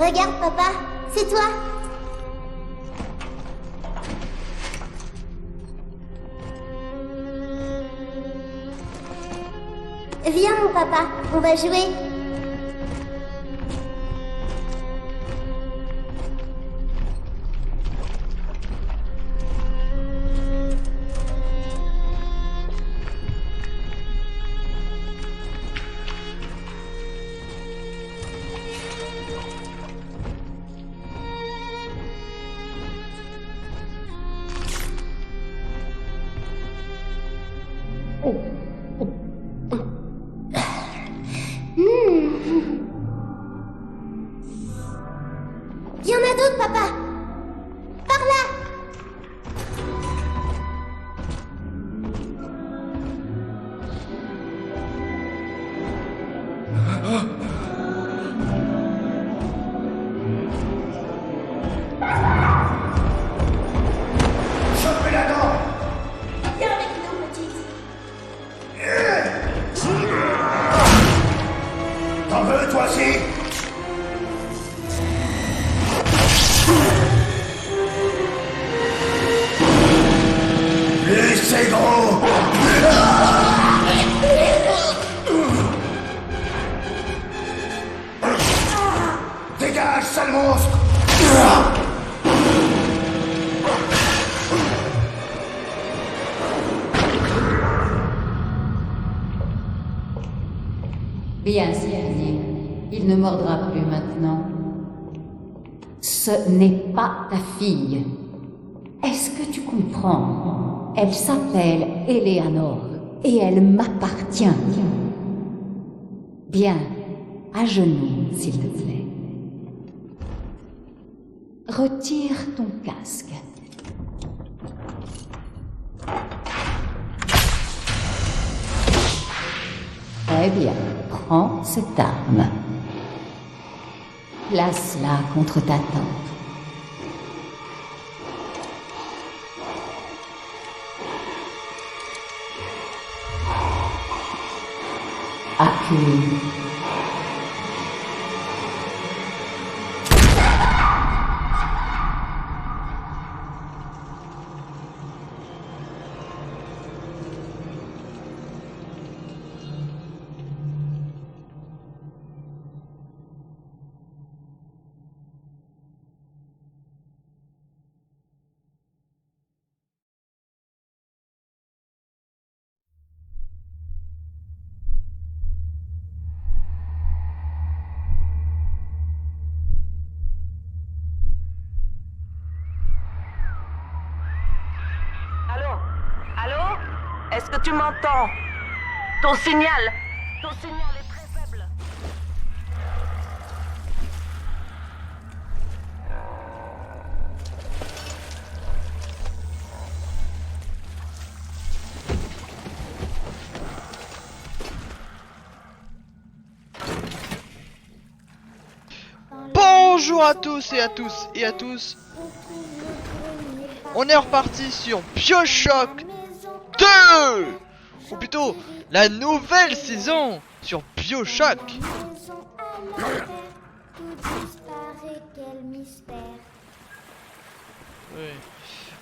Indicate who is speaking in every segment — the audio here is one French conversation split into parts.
Speaker 1: Regarde, papa, c'est toi. Viens, mon papa, on va jouer. Il y en a d'autres, papa. Par là.
Speaker 2: Chopez-la dent.
Speaker 1: Viens avec nous, petite.
Speaker 2: T'en veux, toi aussi? C'est gros. Dégage, sale monstre.
Speaker 3: Bien, Cyprien. Il ne mordra plus maintenant. Ce n'est pas ta fille. Est-ce que tu comprends? Elle s'appelle Eleanor et elle m'appartient. Bien, à genoux, s'il te plaît. Retire ton casque. Très bien, prends cette arme. Place-la contre ta tempe. Accule.
Speaker 4: Allô? Est-ce que tu m'entends? Ton signal est très faible.
Speaker 5: Bonjour à tous et à tous. On est reparti sur BioShock 2, ou plutôt la nouvelle saison sur BioShock. Oui.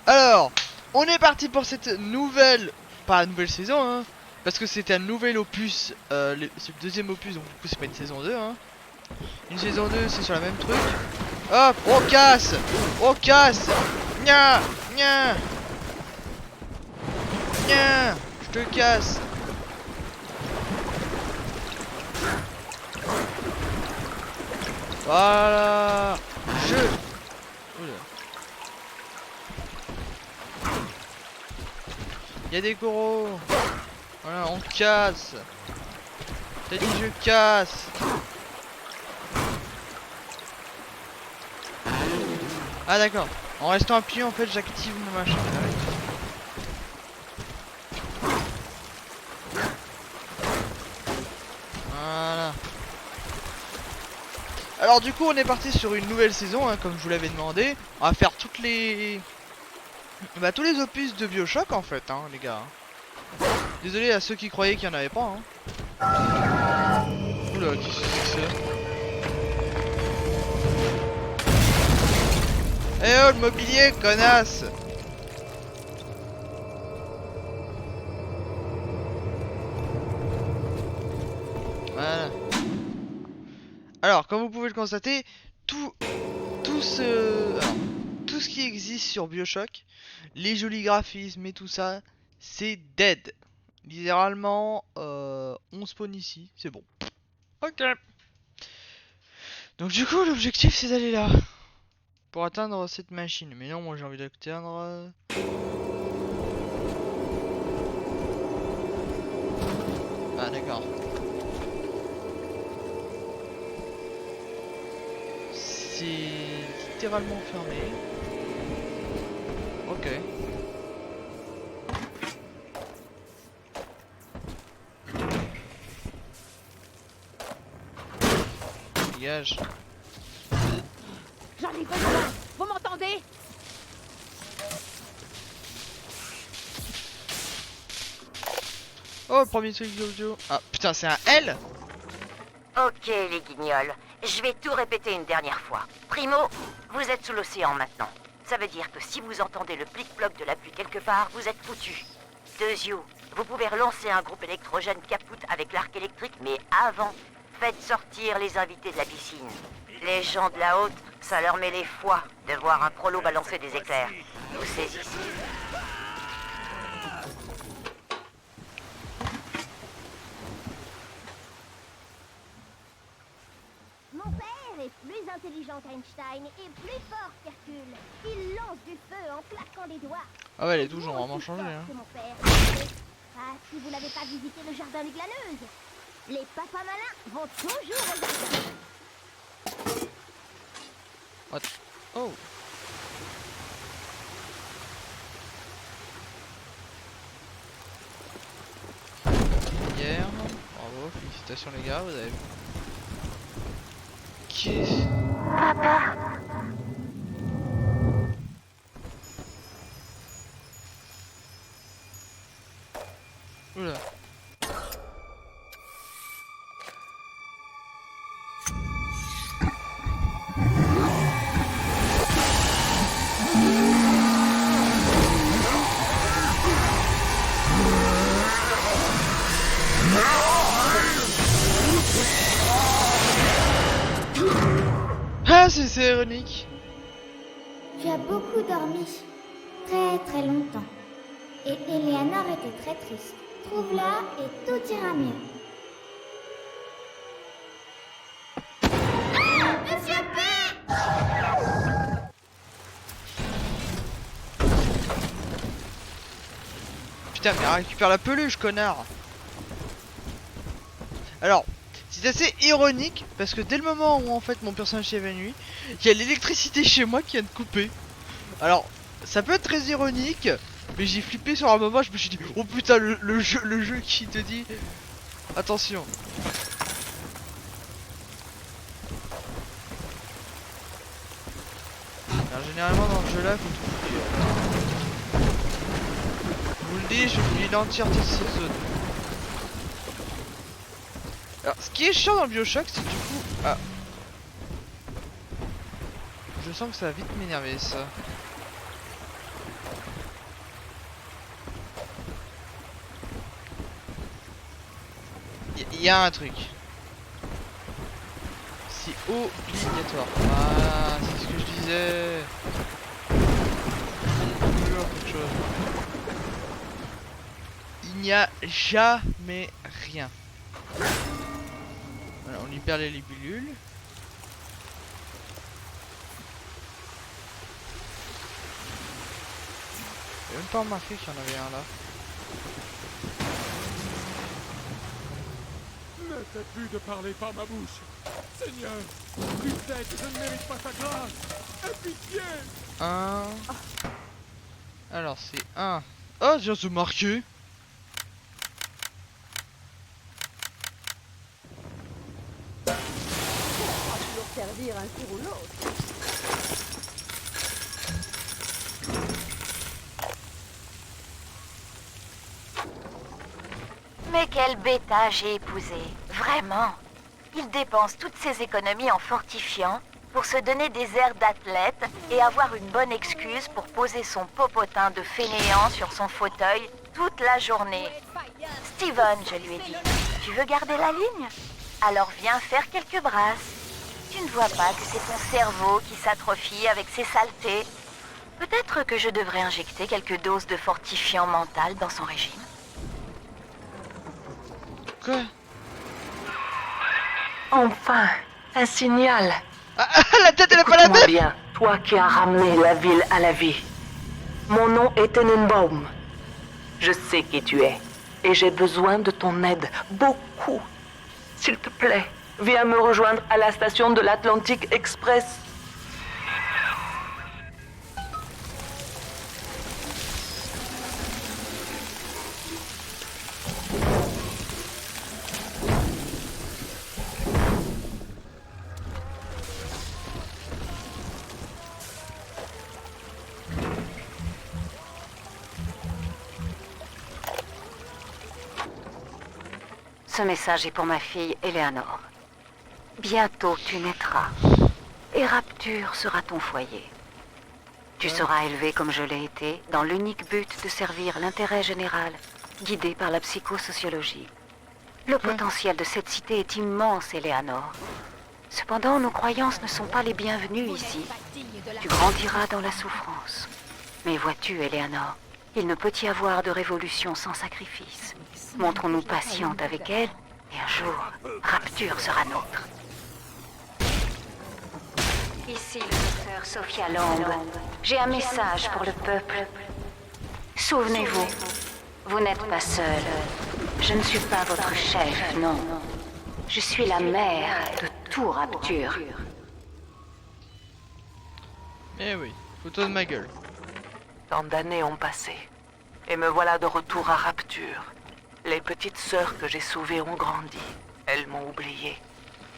Speaker 5: Alors, on est parti pour cette nouvelle, pas nouvelle saison, hein, parce que c'était un nouvel opus, c'est le deuxième opus, donc du coup c'est pas une saison 2, hein. Une saison 2 c'est sur la même truc. Hop, on casse. Nya, nya. Nya, je te casse. Voilà. Oula. Il y a des coraux. Voilà, on casse. T'as dit je casse. Ah d'accord. En restant appuyé en fait j'active mon machin. Voilà. Alors du coup on est parti sur une nouvelle saison hein, comme je vous l'avais demandé. On va faire toutes les... Bah tous les opus de BioShock en fait hein, les gars. Désolé à ceux qui croyaient qu'il n'y en avait pas hein. Oula, qu'est-ce que c'est que ça? Eh oh, le mobilier, connasse! Voilà. Alors, comme vous pouvez le constater, tout ce qui existe sur BioShock, les jolis graphismes et tout ça, c'est dead. Littéralement, on spawn ici, c'est bon. Ok. Donc du coup, l'objectif c'est d'aller là. Pour atteindre cette machine. Mais non, moi j'ai envie d'atteindre... Ah d'accord. C'est littéralement fermé. Ok. Dégage.
Speaker 6: J'en ai besoin. Vous m'entendez?
Speaker 5: Oh, le premier truc audio. Ah putain, c'est un L.
Speaker 7: Ok, les guignols. Je vais tout répéter une dernière fois. Primo, vous êtes sous l'océan maintenant. Ça veut dire que si vous entendez le plic-ploc de la pluie quelque part, vous êtes foutus. Deuxièmement, vous pouvez relancer un groupe électrogène capoute avec l'arc électrique, mais avant, faites sortir les invités de la piscine. Les gens de la haute, ça leur met les foies de voir un prolo balancer des éclairs. Vous saisissez.
Speaker 1: Mon père est plus intelligent qu'Einstein et plus fort qu'Hercule. Il lance du feu en claquant des doigts.
Speaker 5: Ah ouais, elle est toujours vraiment
Speaker 1: Aussi
Speaker 5: changée.
Speaker 1: fort
Speaker 5: Hein.
Speaker 1: que mon père. Ah, si vous n'avez pas visité le jardin des glaneuses, les papas malins vont toujours au jardin.
Speaker 5: What? Oh. Hier. Bravo, félicitations les gars, vous avez vu. Qu'est-ce... Oula. Ah, c'est ironique.
Speaker 1: Tu as beaucoup dormi, très très longtemps. Et Eleanor était très triste. Trouve-la et tout ira mieux. Monsieur P!
Speaker 5: Putain, mais récupère la peluche, connard. Alors, c'est assez ironique parce que dès le moment où en fait mon personnage s'est évanoui, il y a l'électricité chez moi qui vient de couper. Alors, ça peut être très ironique, mais j'ai flippé sur un moment, je me suis dit oh putain, le jeu qui te dit attention. Alors, généralement dans ce jeu là, faut tout fouiller. Je vous le dis, je fouille l'entièreté de cette zone. Alors, ce qui est chiant dans le BioShock, c'est que du coup... Ah. Je sens que ça va vite m'énerver, ça. Il y a un truc. C'est obligatoire. Ah, c'est ce que je disais. Toujours quelque chose. Il n'y a jamais rien. Voilà, on libère les libules. J'ai même pas remarqué qu'il y en avait un là.
Speaker 8: Ne fais plus de parler par ma bouche. Seigneur, tu sais que je ne mérite pas ta grâce. Aie pitié.
Speaker 5: Un. Alors c'est un. Oh, j'ai se marqué.
Speaker 6: Leur servir un jour ou l'autre.
Speaker 7: Mais quel bêta j'ai épousé. Vraiment. Il dépense toutes ses économies en fortifiant pour se donner des airs d'athlète et avoir une bonne excuse pour poser son popotin de fainéant sur son fauteuil toute la journée. Steven, je lui ai dit, tu veux garder la ligne? Alors viens faire quelques brasses. Tu ne vois pas que c'est ton cerveau qui s'atrophie avec ses saletés? Peut-être que je devrais injecter quelques doses de fortifiant mental dans son régime.
Speaker 5: Quoi?
Speaker 4: Enfin, un signal.
Speaker 5: Ah, la tête elle est pas la
Speaker 4: Écoute-moi
Speaker 5: même.
Speaker 4: bien, toi qui as ramené la ville à la vie. Mon nom est Tenenbaum. Je sais qui tu es, et j'ai besoin de ton aide, beaucoup. S'il te plaît, viens me rejoindre à la station de l'Atlantic Express.
Speaker 7: Ce message est pour ma fille Eleanor. Bientôt tu naîtras, et Rapture sera ton foyer. Tu seras élevé comme je l'ai été, dans l'unique but de servir l'intérêt général, guidé par la psychosociologie. Le potentiel de cette cité est immense, Eleanor. Cependant, nos croyances ne sont pas les bienvenues ici. Tu grandiras dans la souffrance. Mais vois-tu, Eleanor, il ne peut y avoir de révolution sans sacrifice. Montrons-nous patientes avec elle, et un jour, Rapture sera nôtre. Ici le docteur Sophia Long. J'ai un message pour le peuple. Souvenez-vous, vous n'êtes pas seul. Je ne suis pas votre chef, non. Je suis la mère de tout Rapture.
Speaker 5: Eh oui, photo de ma gueule.
Speaker 4: Tant d'années ont passé, et me voilà de retour à Rapture. Les petites sœurs que j'ai sauvées ont grandi. Elles m'ont oublié.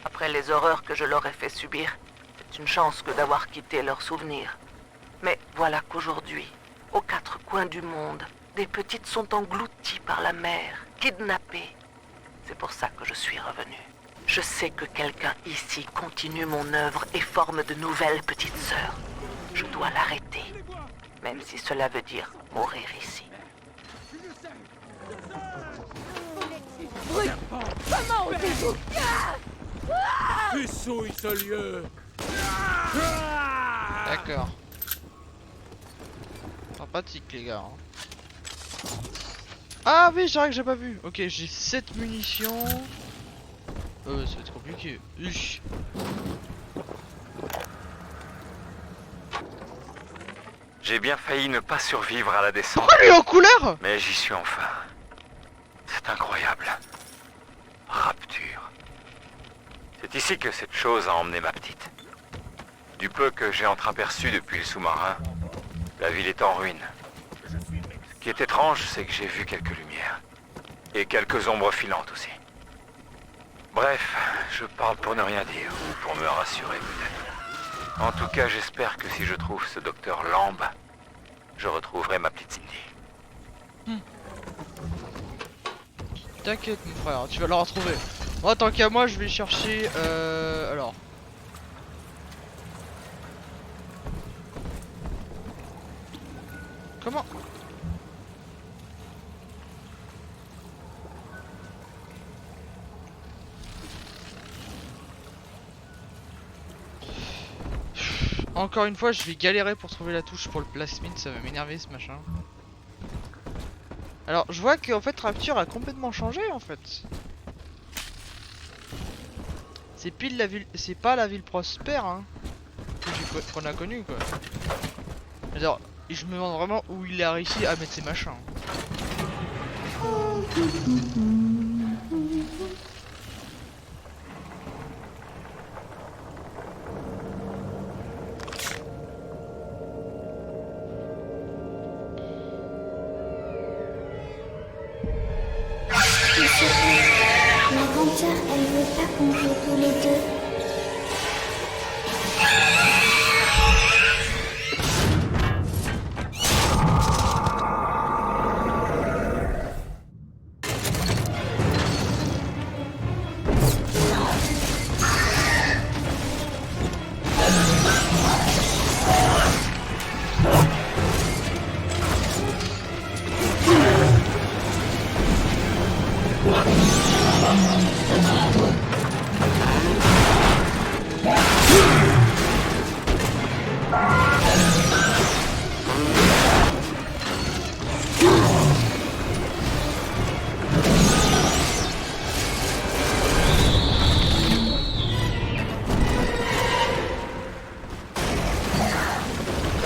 Speaker 4: Après les horreurs que je leur ai fait subir, c'est une chance que d'avoir quitté leurs souvenirs. Mais voilà qu'aujourd'hui, aux quatre coins du monde, des petites sont englouties par la mer, kidnappées. C'est pour ça que je suis revenu. Je sais que quelqu'un ici continue mon œuvre et forme de nouvelles petites sœurs. Je dois l'arrêter, même si cela veut dire mourir ici.
Speaker 6: Comment osez-vous?
Speaker 8: Tu souilles ce lieu.
Speaker 5: D'accord. Sympathique les gars. Hein. Ah oui, c'est vrai que j'ai pas vu. Ok, j'ai 7 munitions. Ça va être compliqué. Uch.
Speaker 9: J'ai bien failli ne pas survivre à la descente.
Speaker 5: Pourquoi lui en couleur?
Speaker 9: Mais j'y suis enfin. C'est incroyable. Rapture. C'est ici que cette chose a emmené ma petite. Du peu que j'ai entreaperçu depuis le sous-marin, la ville est en ruine. Ce qui est étrange, c'est que j'ai vu quelques lumières. Et quelques ombres filantes aussi. Bref, je parle pour ne rien dire, ou pour me rassurer peut-être. En tout cas, j'espère que si je trouve ce docteur Lamb, je retrouverai ma petite Cindy.
Speaker 5: T'inquiète mon frère, tu vas le retrouver. Moi tant qu'à moi je vais chercher alors. Comment? Encore une fois je vais galérer pour trouver la touche pour le plasmide, ça va m'énerver ce machin. Alors je vois qu'en fait Rapture a complètement changé en fait. C'est pile la ville, c'est pas la ville prospère hein, qu'on a connue quoi. Alors je me demande vraiment où il a réussi à mettre ses machins.
Speaker 1: La grande sœur, elle veut pas qu'on joue tous les deux.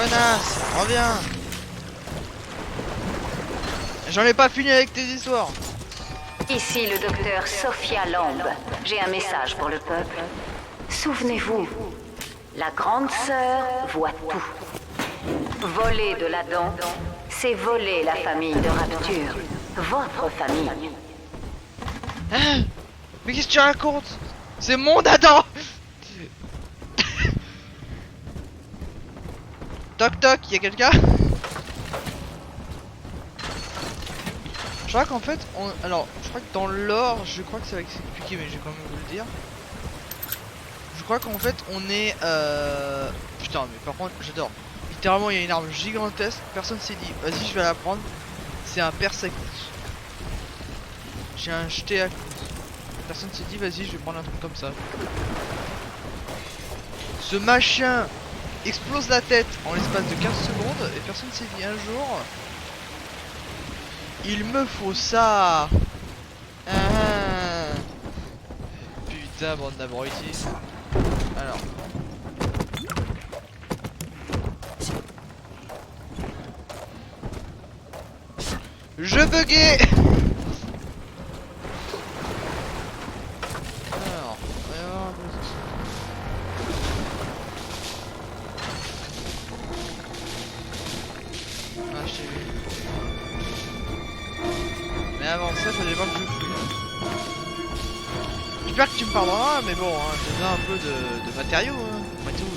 Speaker 5: connasse, reviens. J'en ai pas fini avec tes histoires.
Speaker 3: Ici le docteur Sophia Lamb. J'ai un message pour le peuple. Souvenez-vous, la grande sœur voit tout. Voler de l'Adam, c'est voler la famille de Rapture. Votre famille.
Speaker 5: Hein? Mais qu'est-ce que tu racontes? C'est mon Adam. Toc toc, y'a quelqu'un? Je crois qu'en fait, alors, je crois que dans l'or, je crois que ça va s'expliquer, mais je vais quand même vous le dire. Je crois qu'en fait, on est putain, mais par contre, j'adore. Littéralement, il y a une arme gigantesque. Personne s'est dit, vas-y, je vais la prendre. C'est un persécutif. J'ai un jeté à coups. Personne s'est dit, vas-y, je vais prendre un truc comme ça. Ce machin explose la tête en l'espace de 15 secondes et personne s'est dit un jour, il me faut ça. Putain, bande d'abrutis. Alors. Je buguais. Alors, ah, je t'ai vu. Mais avant ça, fallait voir que je fouille. J'espère que tu me parleras, mais bon, hein, j'ai besoin un peu de matériaux, hein, après tout.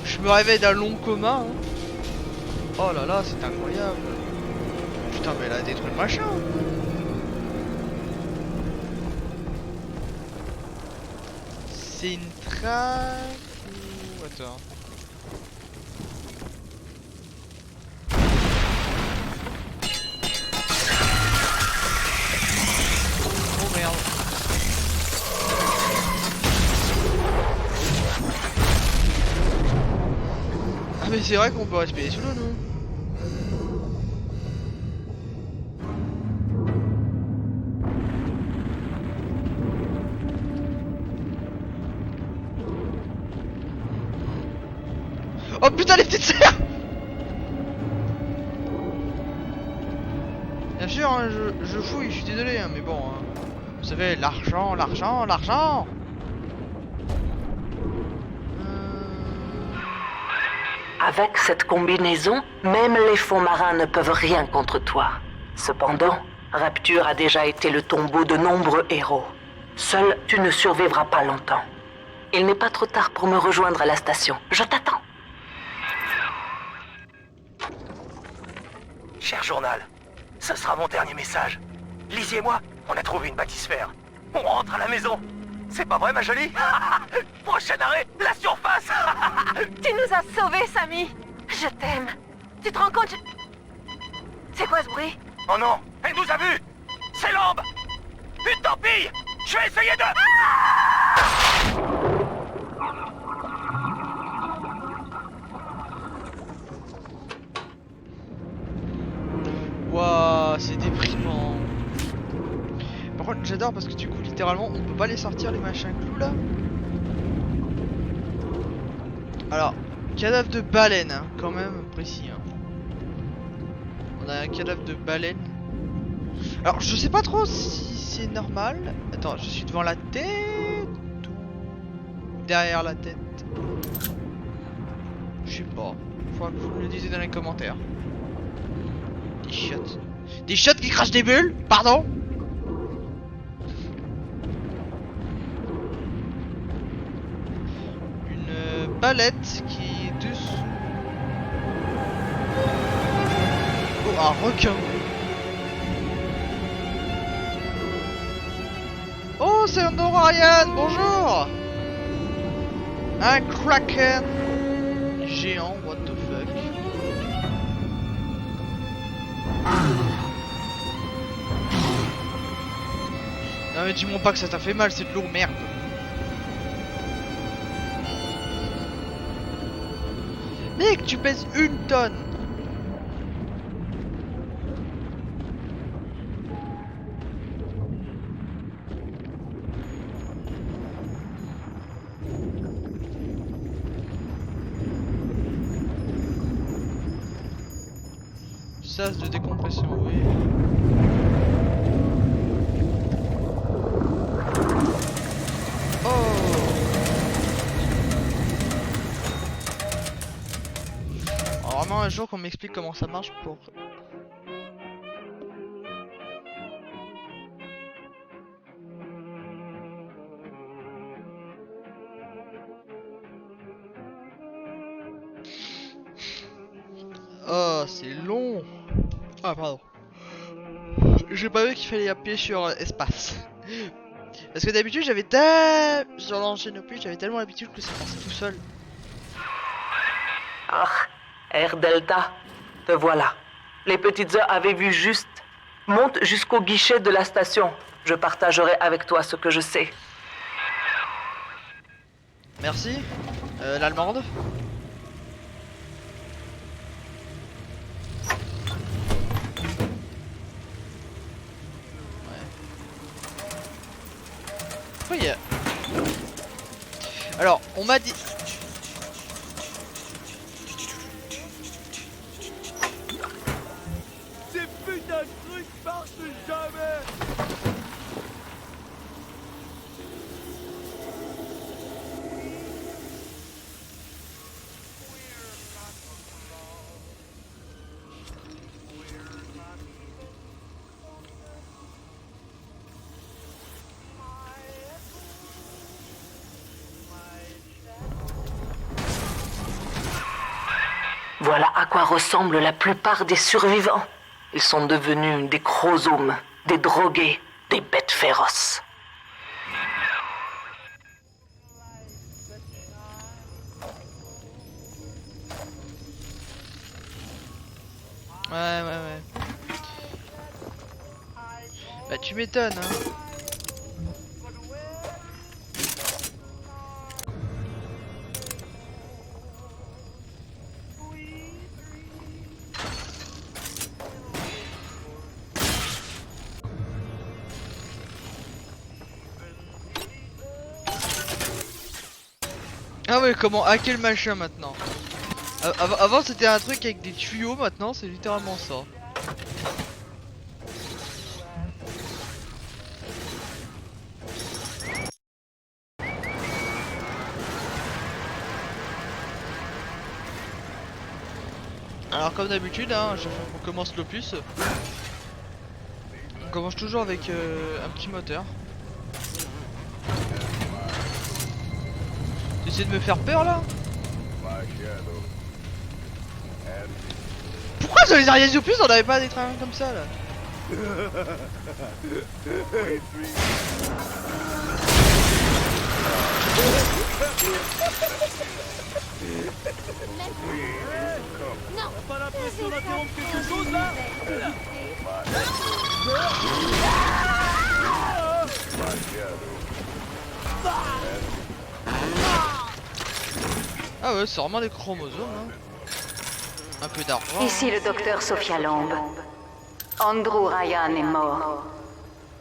Speaker 5: Je me réveille d'un long coma. Hein. Oh là là, c'est incroyable. Putain, mais elle a détruit le machin. C'est une traque ou... Attends. Oh merde. Ah mais c'est vrai qu'on peut respirer sous l'eau, nous. Oh putain, les petites sœurs! Bien sûr, hein, je fouille, je suis désolé, hein, mais bon, hein, vous savez, l'argent, l'argent, l'argent!
Speaker 4: Avec cette combinaison, même les fonds marins ne peuvent rien contre toi. Cependant, Rapture a déjà été le tombeau de nombreux héros. Seul, tu ne survivras pas longtemps. Il n'est pas trop tard pour me rejoindre à la station. Je t'attends.
Speaker 2: Cher journal, ce sera mon dernier message. Lizzie et moi, on a trouvé une bâtisphère. On rentre à la maison. C'est pas vrai, ma jolie? Prochain arrêt, la surface.
Speaker 7: Tu nous as sauvés, Samy. Je t'aime. Tu te rends compte? C'est quoi ce bruit?
Speaker 2: Oh non, elle nous a vus. C'est Lamb. Une torpille. Je vais essayer de...
Speaker 5: Waouh, c'est déprimant. Par contre, j'adore parce que du coup, littéralement, on peut pas les sortir, les machins clous là. Alors, cadavre de baleine, hein, quand même précis. Hein. On a un cadavre de baleine. Alors, je sais pas trop si c'est normal. Attends, je suis devant la tête ou derrière la tête? Je sais pas. Faudra que vous me le disiez dans les commentaires. Des chiottes. Des chiottes qui crachent des bulles? Pardon? Une balette qui est dessous. Oh, un requin. Oh, c'est un Orarian, bonjour. Un kraken géant, what the fuck. Non mais dis-moi pas que ça t'a fait mal, c'est de l'eau, merde. Mec, tu pèses 1 tonne. sas de décompression, oui. Oh! Alors, vraiment un jour qu'on m'explique comment ça marche pour... Oh, c'est long. Ah, pardon. J'ai pas vu qu'il fallait appuyer sur espace. Parce que d'habitude, sur l'ancienne opus, j'avais tellement l'habitude que ça passait tout seul.
Speaker 4: Ah, Air Delta, te voilà. Les petites heures avaient vu juste. Monte jusqu'au guichet de la station. Je partagerai avec toi ce que je sais.
Speaker 5: Merci. L'allemande. Oui. Alors, on m'a dit...
Speaker 8: Ces putains de trucs marchent jamais.
Speaker 4: Voilà à quoi ressemblent la plupart des survivants. Ils sont devenus des chromosomes, des drogués, des bêtes féroces.
Speaker 5: Ouais. Bah tu m'étonnes, hein. Ah ouais, comment hacker le machin maintenant? Avant c'était un truc avec des tuyaux, maintenant c'est littéralement ça. Alors comme d'habitude, hein, chaque fois qu'on commence l'opus, on commence toujours avec un petit moteur. T'essaies de me faire peur là? Pourquoi sur les arrières opus on avait pas des trains comme ça là?
Speaker 1: Non.
Speaker 8: T'as pas l'impression d'interrompre quelque chose là?
Speaker 5: Ah ouais, c'est vraiment des chromosomes hein. Un peu d'argent.
Speaker 3: Ici le docteur Sophia Lamb. Andrew Ryan est mort.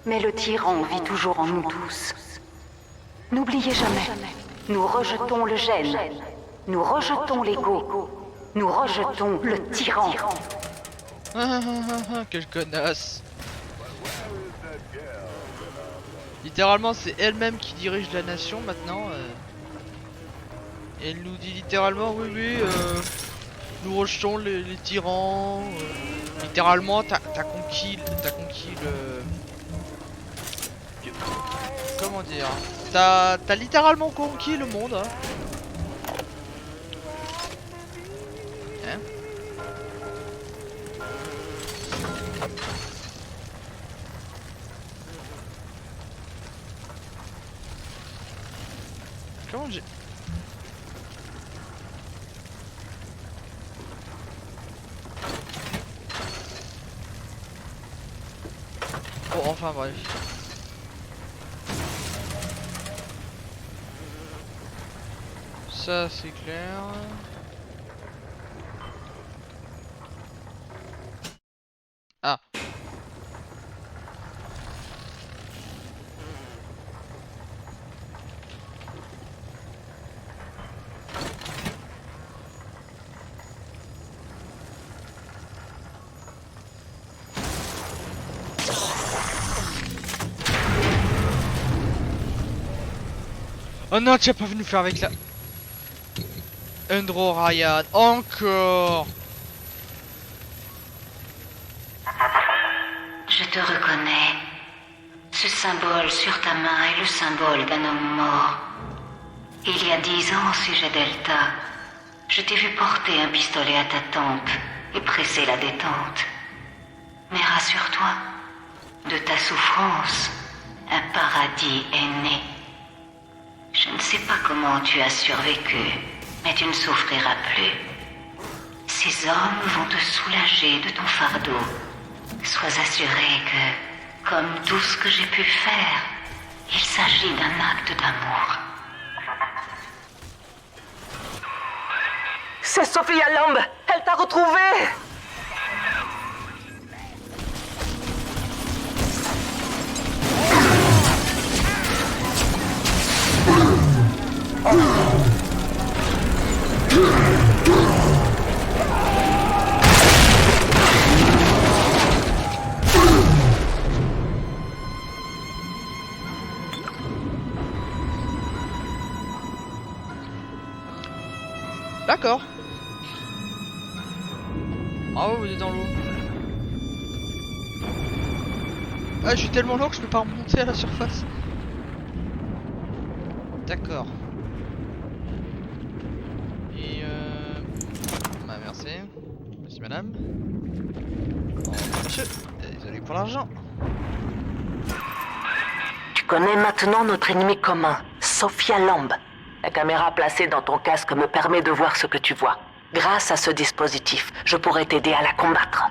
Speaker 3: Mais le tyran vit toujours en nous tous. N'oubliez jamais, nous rejetons le gène. Nous rejetons l'ego. Nous rejetons le tyran.
Speaker 5: Quelle connasse. Littéralement c'est elle-même qui dirige la nation maintenant. Et elle nous dit littéralement oui nous rejetons les tyrans. Littéralement t'as conquis le... Comment dire? T'as littéralement conquis le monde hein. Hein? Comment j'ai... Bon, enfin bref. Ça c'est clair. Ah. Oh non, tu as pas venu faire avec la... Endro Ryan, encore.
Speaker 3: Je te reconnais. Ce symbole sur ta main est le symbole d'un homme mort. Il y a 10 ans, au sujet Delta, je t'ai vu porter un pistolet à ta tempe et presser la détente. Mais rassure-toi, de ta souffrance, un paradis est né. Je ne sais pas comment tu as survécu, mais tu ne souffriras plus. Ces hommes vont te soulager de ton fardeau. Sois assuré que, comme tout ce que j'ai pu faire, il s'agit d'un acte d'amour.
Speaker 4: C'est Sophia Lamb. Elle t'a retrouvé.
Speaker 5: D'accord. Ah ouais, vous êtes dans l'eau. Ah, je suis tellement lourd que je peux pas remonter à la surface. D'accord. Et bah merci. Merci madame. Oh, monsieur. Désolé pour l'argent.
Speaker 4: Tu connais maintenant notre ennemi commun, Sophia Lamb. La caméra placée dans ton casque me permet de voir ce que tu vois. Grâce à ce dispositif, je pourrais t'aider à la combattre.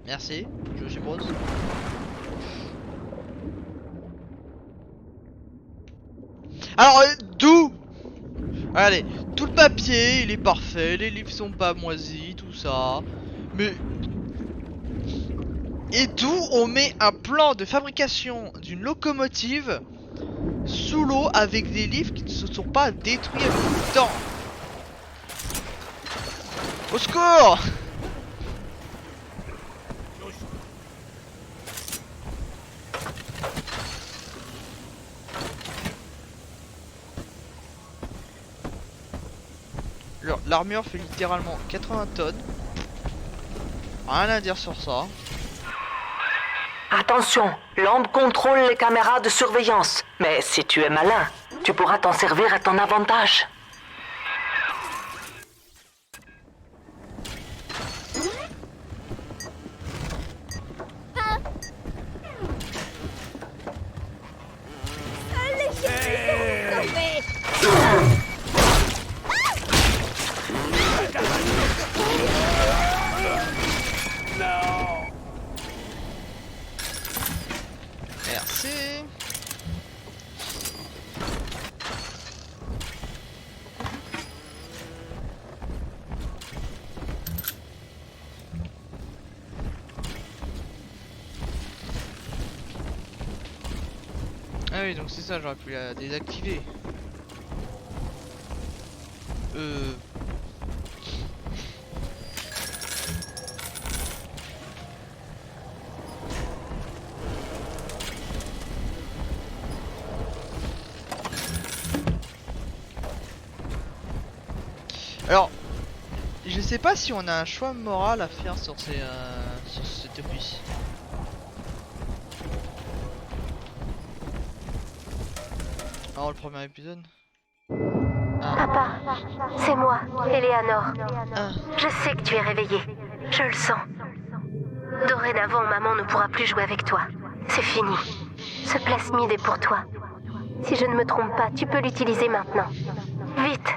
Speaker 5: Merci, je suppose. Alors, d'où? Allez, tout le papier, il est parfait, les livres sont pas moisis, tout ça. Mais... Et d'où on met un plan de fabrication d'une locomotive sous l'eau avec des livres qui ne se sont pas détruits avec le temps? Au secours! L'armure fait littéralement 80 tonnes. Rien à dire sur ça.
Speaker 4: Attention, Lamb contrôle les caméras de surveillance. Mais si tu es malin, tu pourras t'en servir à ton avantage.
Speaker 5: Merci. Ah oui, donc c'est ça, j'aurais pu la désactiver. Alors, je sais pas si on a un choix moral à faire sur sur cet opus. Alors, le premier épisode.
Speaker 10: Papa, c'est moi, Eleanor.
Speaker 5: Ah.
Speaker 10: Je sais que tu es réveillé. Je le sens. Dorénavant, maman ne pourra plus jouer avec toi. C'est fini. Ce plasmide est pour toi. Si je ne me trompe pas, tu peux l'utiliser maintenant. Vite.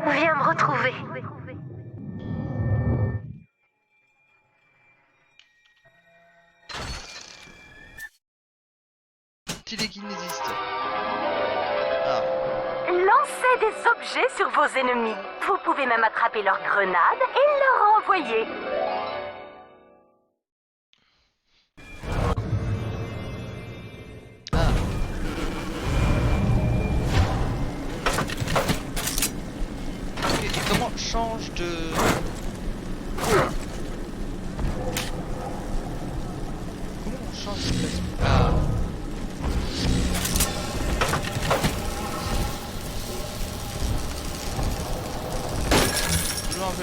Speaker 10: Viens me retrouver.
Speaker 5: Télékinésiste.
Speaker 7: Lancez des objets sur vos ennemis. Vous pouvez même attraper leurs grenades et leur envoyer.
Speaker 5: Ok, et comment on change de... Comment on change de place? Ah.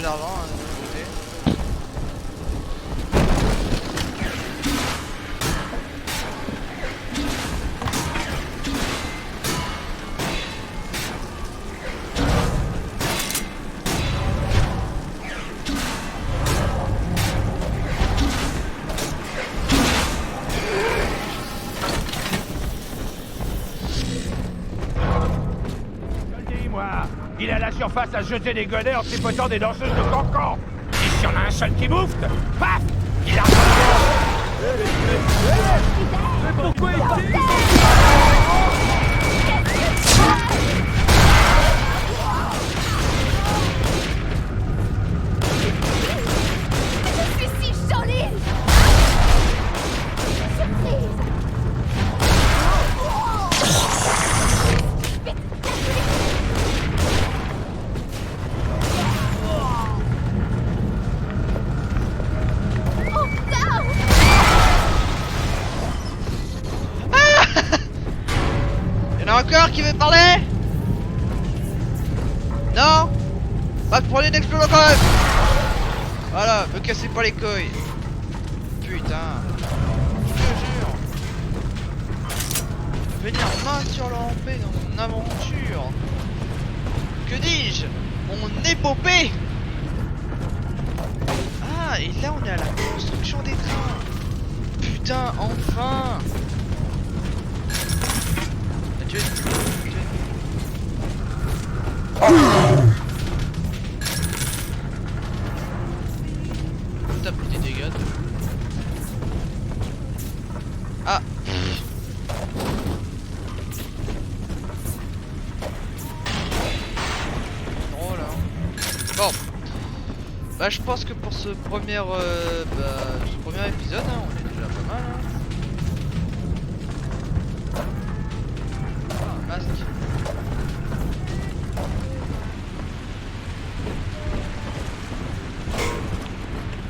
Speaker 5: d'argent hein, de l'autre côté.
Speaker 11: Il est à la surface à jeter des godets en tripotant des danseuses de cancan. Et s'il y en a un seul qui bouffe, paf, il a
Speaker 8: Mais pourquoi il
Speaker 1: Je suis si jolie. Surprise.
Speaker 5: Y'en a encore qui veut parler? Non? Pas de problème d'explosion quand même. Voilà, me cassez pas les couilles. Putain. Je te jure. Venir m'interromper dans mon aventure. Que dis-je? Mon épopée. Ah, et là on est à la construction des trains. Putain, enfin. Adieu. T'as petit dégâts. Ah. Drôle hein. Bon. Bah je pense que pour ce premier épisode hein, on est déjà pas mal hein. Ah, un masque.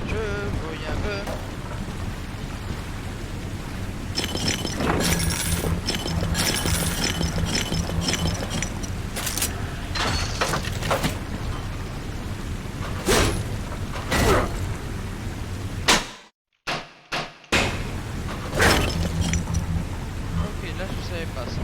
Speaker 5: Je voyais un peu. Ok, là je savais pas ça.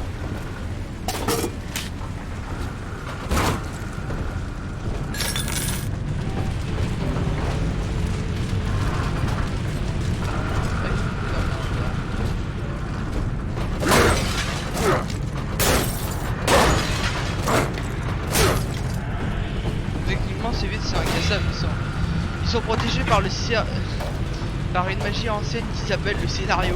Speaker 5: Techniquement c'est vite, c'est incassable, ils sont protégés par par une magie ancienne qui s'appelle le scénario.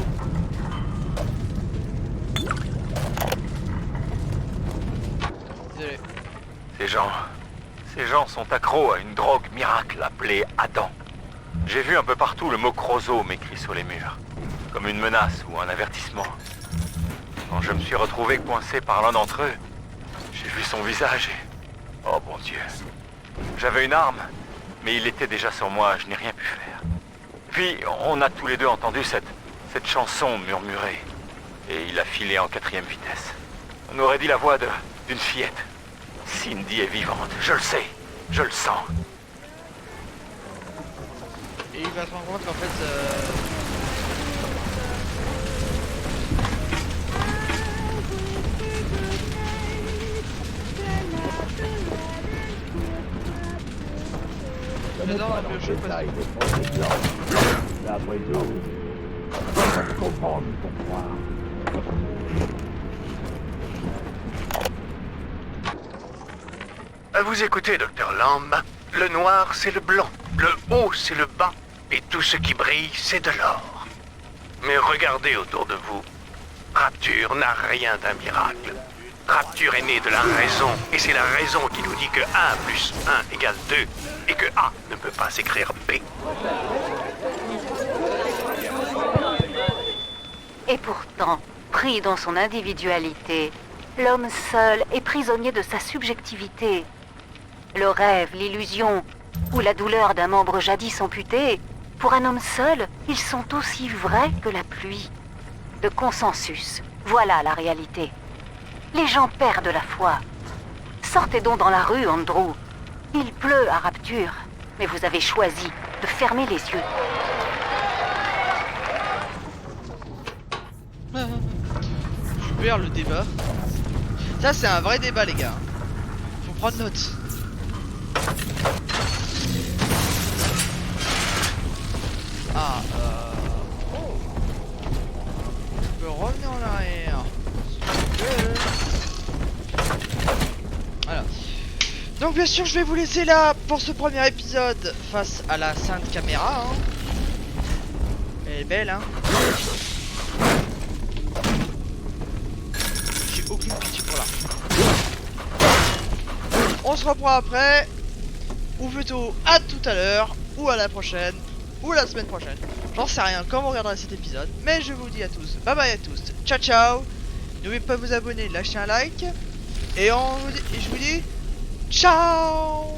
Speaker 5: Désolé.
Speaker 9: Ces gens sont accros à une drogue miracle appelée Adam. J'ai vu un peu partout le mot chrosome écrit sur les murs, comme une menace ou un avertissement. Quand je me suis retrouvé coincé par l'un d'entre eux, j'ai vu son visage et... Oh bon Dieu. J'avais une arme, mais il était déjà sur moi, je n'ai rien pu faire. Puis, on a tous les deux entendu cette chanson murmurée. Et il a filé en 4e vitesse. On aurait dit la voix d'une fillette. Cindy est vivante, je le sais, je le sens.
Speaker 5: Et il va se rendre compte qu'en fait... J'adore un peu le jeu parce que...
Speaker 11: Après tout, on va comprendre pourquoi.
Speaker 2: Vous écoutez, Dr. Lamb. Le noir, c'est le blanc. Le haut, c'est le bas. Et tout ce qui brille, c'est de l'or. Mais regardez autour de vous. Rapture n'a rien d'un miracle. Rapture est née de la raison. Et c'est la raison qui nous dit que 1 plus 1 égale 2. Et que A ne peut pas s'écrire B.
Speaker 7: Et pourtant, pris dans son individualité, l'homme seul est prisonnier de sa subjectivité. Le rêve, l'illusion ou la douleur d'un membre jadis amputé, pour un homme seul, ils sont aussi vrais que la pluie. De consensus, voilà la réalité. Les gens perdent la foi. Sortez donc dans la rue, Andrew. Il pleut à Rapture. Mais vous avez choisi de fermer les yeux.
Speaker 5: Super le débat. Ça c'est un vrai débat les gars. Faut prendre note. Ah oh. Je peux revenir en arrière. Voilà. Donc bien sûr je vais vous laisser là pour ce premier épisode face à la sainte caméra hein. Elle est belle hein. J'ai aucune pitié pour là. On se reprend après. Ou plutôt à tout à l'heure. Ou à la prochaine. Ou la semaine prochaine. J'en sais rien quand vous regarderez cet épisode. Mais je vous dis à tous. Bye bye à tous. Ciao ciao. N'oubliez pas de vous abonner, lâcher un like. Et je vous dis ciao.